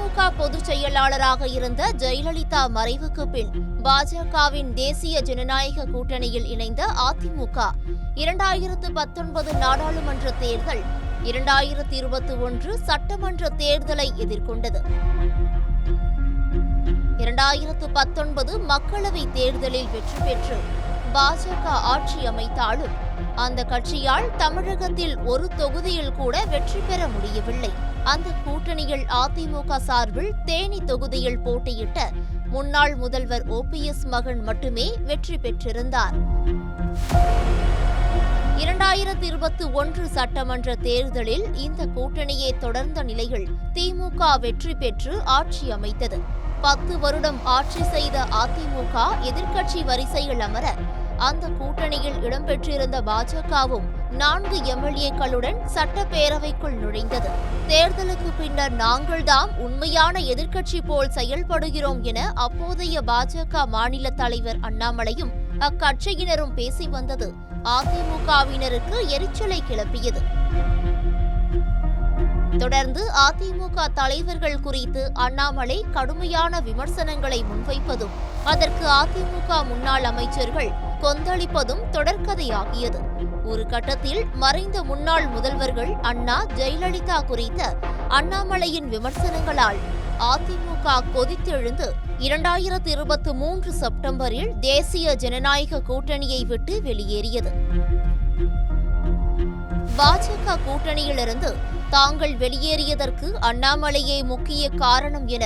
திமுக பொதுச் செயலாளராக இருந்த ஜெயலலிதா மறைவுக்கு பின் பாஜகவின் தேசிய ஜனநாயக கூட்டணியில் இணைந்த அதிமுக 2019 நாடாளுமன்ற தேர்தல் 2021 சட்டமன்ற தேர்தலை எதிர்கொண்டது. 2019 மக்களவை தேர்தலில் வெற்றி பெற்று பாஜக ஆட்சி அமைத்தாலும் அந்த கட்சியால் தமிழகத்தில் ஒரு தொகுதியில் கூட வெற்றி பெற முடியவில்லை. அந்த கூட்டணியில் அதிமுக சார்பில் தேனி தொகுதியில் போட்டியிட்ட முன்னாள் முதல்வர் OPS மகன் மட்டுமே வெற்றி பெற்றிருந்தார். 2021 சட்டமன்ற தேர்தலில் இந்த கூட்டணியே தொடர்ந்த நிலையில் திமுக வெற்றி பெற்று ஆட்சி அமைத்தது. 10 வருடம் ஆட்சி செய்த அதிமுக எதிர்க்கட்சி வரிசையில் அமர அந்த கூட்டணியில் இடம்பெற்றிருந்த பாஜகவும் 4 MLA-க்களுடன் சட்டப்பேரவைக்குள் நுழைந்தது. தேர்தலுக்கு பின்னர் நாங்கள்தான் உண்மையான எதிர்க்கட்சி போல் செயல்படுகிறோம் என அப்போதைய பாஜக மாநில தலைவர் அண்ணாமலையும் அக்கட்சியினரும் பேசி வந்தது அதிமுகவினருக்கு எரிச்சலை கிளப்பியது. தொடர்ந்து அதிமுக தலைவர்கள் குறித்து அண்ணாமலை கடுமையான விமர்சனங்களை முன்வைப்பதும் அதற்கு அதிமுக முன்னாள் அமைச்சர்கள் கொந்தளிப்பதும் தொடர்கதையாகியது. ஒரு கட்டத்தில் மறைந்த முன்னாள் முதல்வர்கள் அண்ணா, ஜெயலலிதா குறித்த அண்ணாமலையின் விமர்சனங்களால் அதிமுக கொதித்தெழுந்து 2023 செப்டம்பரில் தேசிய ஜனநாயக கூட்டணியை விட்டு வெளியேறியது. பாஜக கூட்டணியிலிருந்து தாங்கள் வெளியேறியதற்கு அண்ணாமலையே முக்கிய காரணம் என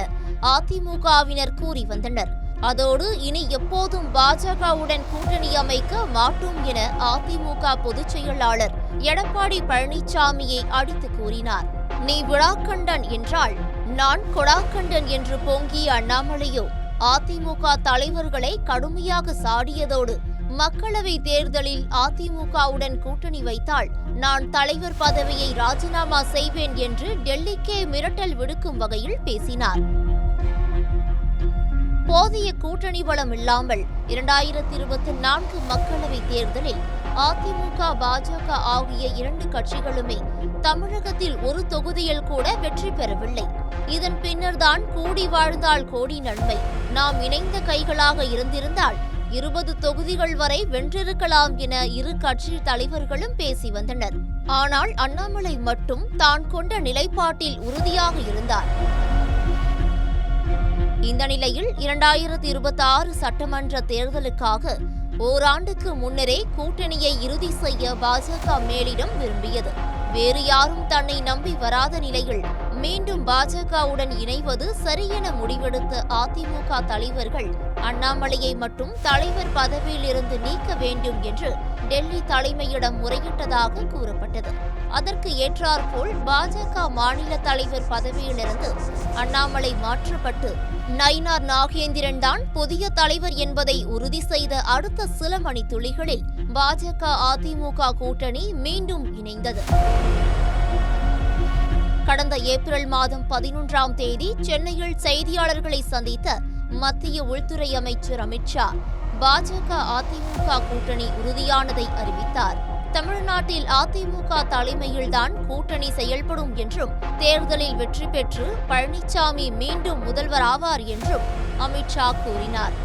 அதிமுகவினர் கூறி வந்தனர். அதோடு இனி எப்போதும் பாஜகவுடன் கூட்டணி அமைக்க மாட்டோம் என அதிமுக பொதுச் செயலாளர் எடப்பாடி பழனிசாமியை அடித்து கூறினார். நீ விழாக்கண்டன் என்றால் நான் கொடாக்கண்டன் என்று பொங்கிய அண்ணாமலையோ அதிமுக தலைவர்களை கடுமையாக சாடியதோடு மக்களவை தேர்தலில் அதிமுகவுடன் கூட்டணி வைத்தால் நான் தலைவர் பதவியை ராஜினாமா செய்வேன் என்று டெல்லிக்கே மிரட்டல் விடுக்கும் வகையில் பேசினார். போதிய கூட்டணி பலம் இல்லாமல் 2024 மக்களவை தேர்தலில் அதிமுக, பாஜக ஆகிய 2 கட்சிகளுமே தமிழகத்தில் ஒரு தொகுதியில் கூட வெற்றி பெறவில்லை. இதன் பின்னர்தான் கூடி வாழ்ந்தால் கோடி நன்மை, நாம் இணைந்த கைகளாக இருந்திருந்தால் 20 தொகுதிகள் வரை வென்றிருக்கலாம் என இரு கட்சி தலைவர்களும் பேசி வந்தனர். ஆனால் அண்ணாமலை மட்டும் தான் கொண்ட நிலைப்பாட்டில் உறுதியாக இருந்தார். இந்த நிலையில் 2026 சட்டமன்ற தேர்தலுக்காக ஓராண்டுக்கு முன்னரே கூட்டணியை இறுதி செய்ய பாஜக மேலிடம் விரும்பியது. வேறு யாரும் தன்னை நம்பி வராத நிலையில் மீண்டும் பாஜகவுடன் இணைவது சரியென முடிவெடுத்த அதிமுக தலைவர்கள் அண்ணாமலையை மட்டும் தலைவர் பதவியில் இருந்து நீக்க வேண்டும் என்று டெல்லி தலைமையிடம் முறையிட்டதாக கூறப்பட்டது. அதற்கு ஏற்றாற்போல் பாஜக மாநில தலைவர் பதவியிலிருந்து அண்ணாமலை மாற்றப்பட்டு நயினார் நாகேந்திரன் தான் புதிய தலைவர் என்பதை உறுதி செய்த அடுத்த சில மணி துளிகளில் பாஜக அதிமுக கூட்டணி மீண்டும் இணைந்தது. கடந்த ஏப்ரல் மாதம் 11ஆம் தேதி சென்னையில் செய்தியாளர்களை சந்தித்த மத்திய உள்துறை அமைச்சர் அமித்ஷா பாஜக அதிமுக கூட்டணி உறுதியானதை அறிவித்தார். தமிழ்நாட்டில் அதிமுக தலைமையில்தான் கூட்டணி செயல்படும் என்றும் தேர்தலில் வெற்றி பெற்று பழனிசாமி மீண்டும் முதல்வர் ஆவார் என்றும் அமித்ஷா கூறினார்.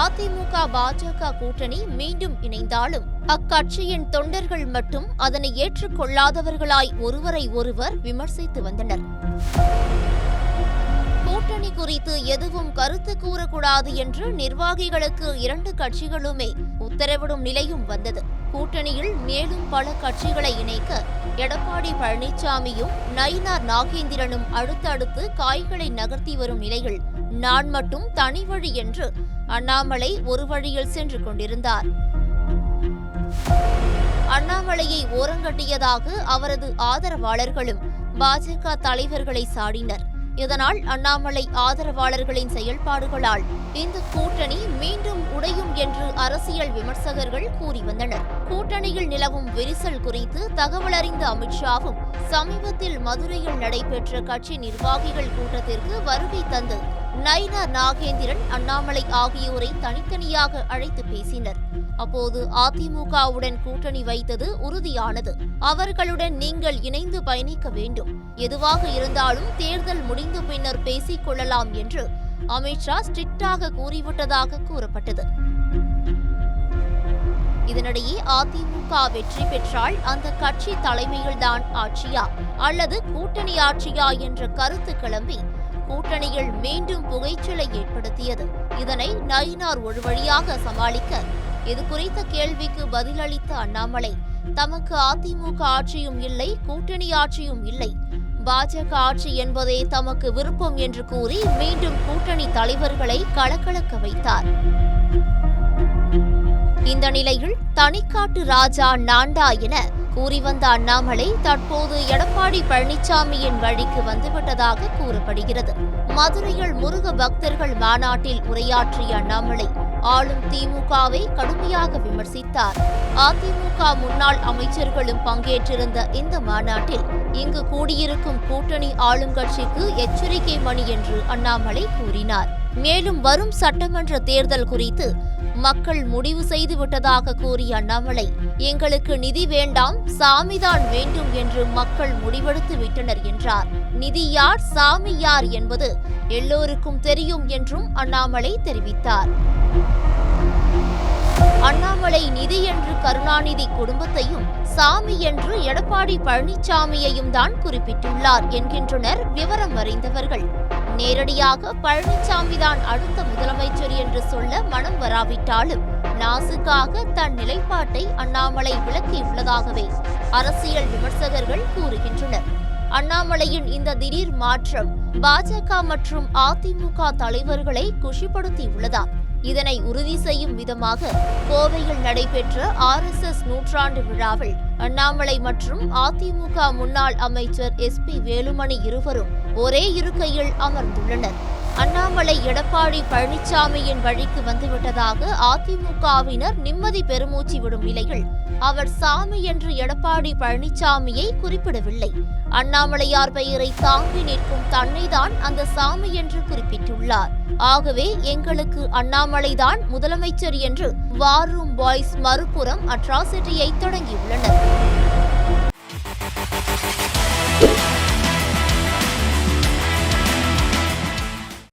அதிமுக பாஜக கூட்டணி மீண்டும் இணைந்தாலும் அக்கட்சியின் தொண்டர்கள் மட்டும் அதனை ஏற்றுக்கொள்ளாதவர்களாய் ஒருவரை ஒருவர் விமர்சித்து வந்தனர். கூட்டணி குறித்து எதுவும் கருத்து கூறக்கூடாது என்று நிர்வாகிகளுக்கு 2 கட்சிகளுமே உத்தரவிடும் நிலையும் வந்தது. கூட்டணியில் மேலும் பல கட்சிகளை இணைக்க எடப்பாடி பழனிசாமியும் நயினார் நாகேந்திரனும் அடுத்தடுத்து காய்களை நகர்த்தி வரும் நிலையில் நான் மட்டும் தனி வழி என்று அண்ணாமலை ஒரு வழியில் சென்று கொண்டிருந்தார். அண்ணாமலையை ஓரங்கட்டியதாக அவரது ஆதரவாளர்களும் பாஜக தலைவர்களை சாடினர். இதனால் அண்ணாமலை ஆதரவாளர்களின் செயல்பாடுகளால் இந்த கூட்டணி மீண்டும் உடையும் என்று அரசியல் விமர்சகர்கள் கூறி வந்தனர். கூட்டணியில் நிலவும் விரிசல் குறித்து தகவல் அறிந்த அமித்ஷாவும் சமீபத்தில் மதுரையில் நடைபெற்ற கட்சி நிர்வாகிகள் கூட்டத்திற்கு வருகை தந்து நயினார் நாகேந்திரன், அண்ணாமலை ஆகியோரை தனித்தனியாக அழைத்து பேசினர். அப்போது அதிமுகவுடன் கூட்டணி வைத்தது உறுதியானது. அவர்களுடன் நீங்கள் இணைந்து பயணிக்க வேண்டும். எதுவாக இருந்தாலும் தேர்தல் முடிந்த பின்னர் பேசிக் கொள்ளலாம் என்று அமித்ஷா ஸ்ட்ரிக்டாக கூறிவிட்டதாக கூறப்பட்டது. இதனிடையே அதிமுக வெற்றி பெற்றால் அந்த கட்சி தலைமையில்தான் ஆட்சியா அல்லது கூட்டணி ஆட்சியா என்ற கருத்து கிளம்பி கூட்டணியில் மீண்டும் புகைச்சலை ஏற்படுத்தியது. இதனை நயினார் ஒரு வழியாக சமாளிக்க இது குறித்த கேள்விக்கு பதிலளித்த அண்ணாமலை, தமக்கு அதிமுக ஆட்சியும் இல்லை, கூட்டணி ஆட்சியும் இல்லை, பாஜக ஆட்சி என்பதே தமக்கு விருப்பம் என்று கூறி மீண்டும் கூட்டணி தலைவர்களை கலக்கலக்க வைத்தார். இந்த நிலையில் தனிக்காட்டு ராஜா நான்டா என கூறி வந்த அண்ணாமலை தற்போது எடப்பாடி பழனிசாமியின் வழிக்கு வந்துவிட்டதாக கூறப்படுகிறது. மதுரையில் முருக பக்தர்கள் மாநாட்டில் உரையாற்றிய அண்ணாமலை ஆளும் திமுகவை கடுமையாக விமர்சித்தார். அதிமுக முன்னாள் அமைச்சர்களும் பங்கேற்றிருந்த இந்த மாநாட்டில் இங்கு கூடியிருக்கும் கூட்டணி ஆளுங்கட்சிக்கு எச்சரிக்கை மணி என்று அண்ணாமலை கூறினார். மேலும் வரும் சட்டமன்ற தேர்தல் குறித்து மக்கள் முடிவு செய்து விட்டதாக கூறிய அண்ணாமலை, எங்களுக்கு நிதி வேண்டாம், சாமிதான் வேண்டும் என்று மக்கள் முடிவெடுத்து விட்டனர் என்றார். நிதி யார், சாமி யார் என்பது எல்லோருக்கும் தெரியும் என்றும் அண்ணாமலை தெரிவித்தார். அண்ணாமலை நிதி என்று கருணாநிதி குடும்பத்தையும், சாமி என்று எடப்பாடி பழனிசாமியையும் தான் குறிப்பிட்டுள்ளார் என்கின்றனர் விவரம் அறிந்தவர்கள். நேரடியாக பழனிசாமிதான் அடுத்த முதலமைச்சர் என்று சொல்ல மனம் வராவிட்டாலும் நாசுக்காக தன் நிலைப்பாட்டை அண்ணாமலை விளக்கியுள்ளதாகவே அரசியல் விமர்சகர்கள் கூறுகின்றனர். அண்ணாமலையின் இந்த திடீர் மாற்றம் பாஜக மற்றும் அதிமுக தலைவர்களை குஷிப்படுத்தியுள்ளதாம். இதனை உறுதி செய்யும் விதமாக கோவையில் நடைபெற்ற RSS நூற்றாண்டு விழாவில் அண்ணாமலை மற்றும் அதிமுக முன்னாள் அமைச்சர் SP வேலுமணி இருவரும் ஒரே இருக்கையில் அமர்ந்துள்ளனர். அண்ணாமலை எடப்பாடி பழனிசாமியின் வழிக்கு வந்துவிட்டதாக அதிமுகவினர் நிம்மதி பெருமூச்சு விடும் நிலையில் அவர் சாமி என்று எடப்பாடி பழனிசாமியை குறிப்பிடவில்லை. அண்ணாமலையார் பெயரை தாங்கி நிற்கும் தன்னைதான் அந்த சாமி என்று குறிப்பிட்டுள்ளார். ஆகவே எங்களுக்கு அண்ணாமலைதான் முதலமைச்சர் என்று வார் ரூம் பாய்ஸ் மறுபுறம் அட்ராசிட்டியை தொடங்கியுள்ளனர்.